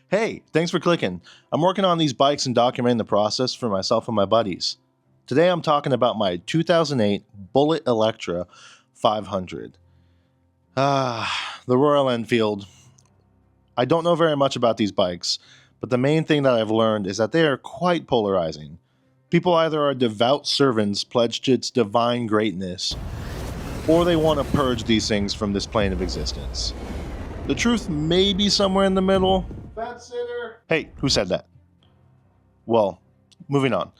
Hey, thanks for clicking. I'm working on these bikes and documenting the process for myself and my buddies. Today I'm talking about my 2008 Bullet Electra 500. The Royal Enfield. I don't know very much about these bikes, but the main thing that I've learned is that they are quite polarizing. People either are devout servants pledged to its divine greatness, or they want to purge these things from this plane of existence. The truth may be somewhere in the middle. Fat sitter. Hey, who said that? Well, moving on.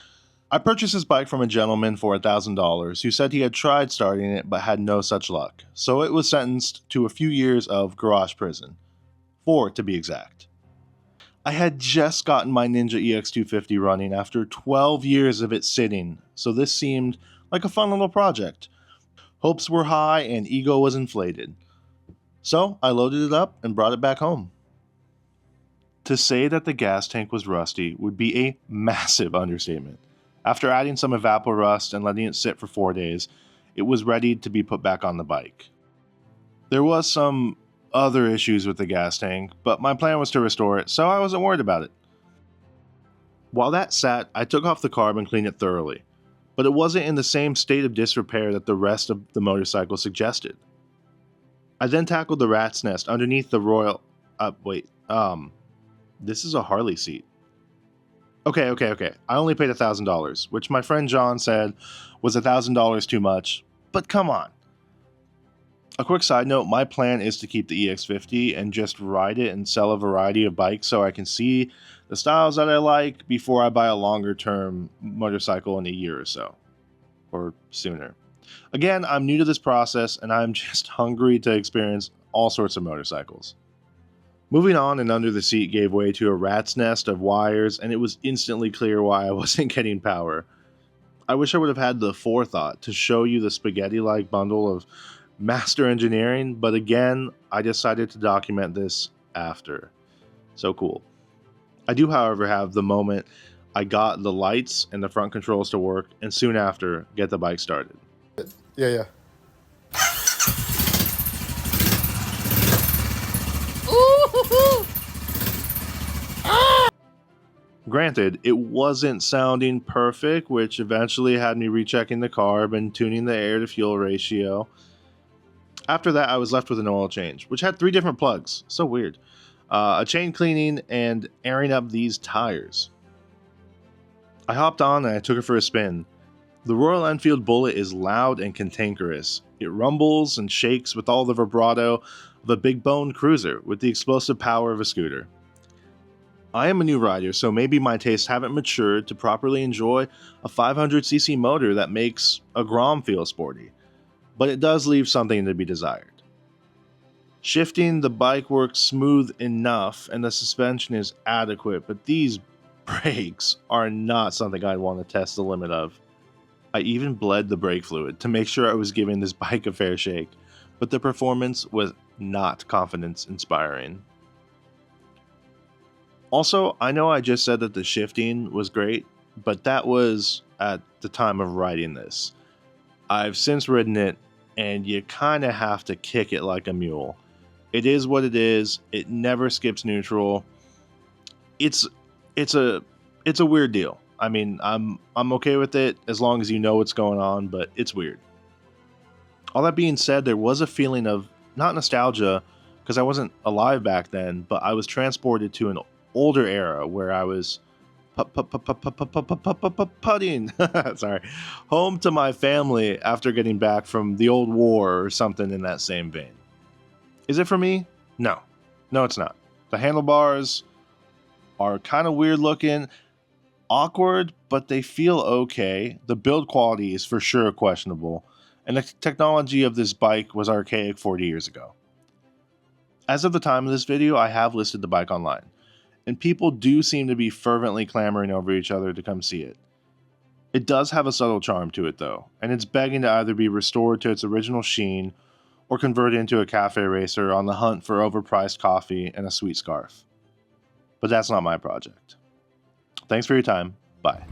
I purchased this bike from a gentleman for $1,000 who said he had tried starting it but had no such luck, so it was sentenced to a few years of garage prison. 4 to be exact. I had just gotten my Ninja EX250 running after 12 years of it sitting, so this seemed like a fun little project. Hopes were high and ego was inflated. So I loaded it up and brought it back home. To say that the gas tank was rusty would be a massive understatement. After adding some evaporust and letting it sit for 4 days, it was ready to be put back on the bike. There was some other issues with the gas tank, but my plan was to restore it, so I wasn't worried about it. While that sat, I took off the carb and cleaned it thoroughly, but it wasn't in the same state of disrepair that the rest of the motorcycle suggested. I then tackled the rat's nest underneath the Royal... this is a Harley seat. Okay. I only paid $1,000, which my friend John said was $1,000 too much, but come on. A quick side note, my plan is to keep the EX50 and just ride it and sell a variety of bikes so I can see the styles that I like before I buy a longer term motorcycle in a year or so. Or sooner. Again, I'm new to this process and I'm just hungry to experience all sorts of motorcycles. Moving on and under the seat gave way to a rat's nest of wires, and it was instantly clear why I wasn't getting power. I wish I would have had the forethought to show you the spaghetti-like bundle of master engineering, but again, I decided to document this after. So cool. I do, however, have the moment I got the lights and the front controls to work, and soon after, get the bike started. Yeah. Granted, it wasn't sounding perfect, which eventually had me rechecking the carb and tuning the air-to-fuel ratio. After that, I was left with an oil change, which had 3 different plugs. So weird. A chain cleaning and airing up these tires. I hopped on and I took it for a spin. The Royal Enfield Bullet is loud and cantankerous. It rumbles and shakes with all the vibrato of a big-boned cruiser with the explosive power of a scooter. I am a new rider, so maybe my tastes haven't matured to properly enjoy a 500cc motor that makes a Grom feel sporty, but it does leave something to be desired. Shifting the bike works smooth enough and the suspension is adequate, but these brakes are not something I'd want to test the limit of. I even bled the brake fluid to make sure I was giving this bike a fair shake, but the performance was not confidence inspiring. Also, I know I just said that the shifting was great, but that was at the time of writing this. I've since ridden it, and you kinda have to kick it like a mule. It is what it is, it never skips neutral. It's a weird deal. I mean, I'm okay with it as long as you know what's going on, but it's weird. All that being said, there was a feeling of, not nostalgia, because I wasn't alive back then, but I was transported to an older era where I was putting sorry, home to my family after getting back from the old war or something in that same vein. Is it for me? No, it's not. The handlebars are kind of weird looking, awkward, but they feel okay. The build quality is for sure questionable, and the technology of this bike was archaic 40 years ago. As of the time of this video, I have listed the bike online, and people do seem to be fervently clamoring over each other to come see it. It does have a subtle charm to it though, and it's begging to either be restored to its original sheen or converted into a cafe racer on the hunt for overpriced coffee and a sweet scarf. But that's not my project. Thanks for your time. Bye.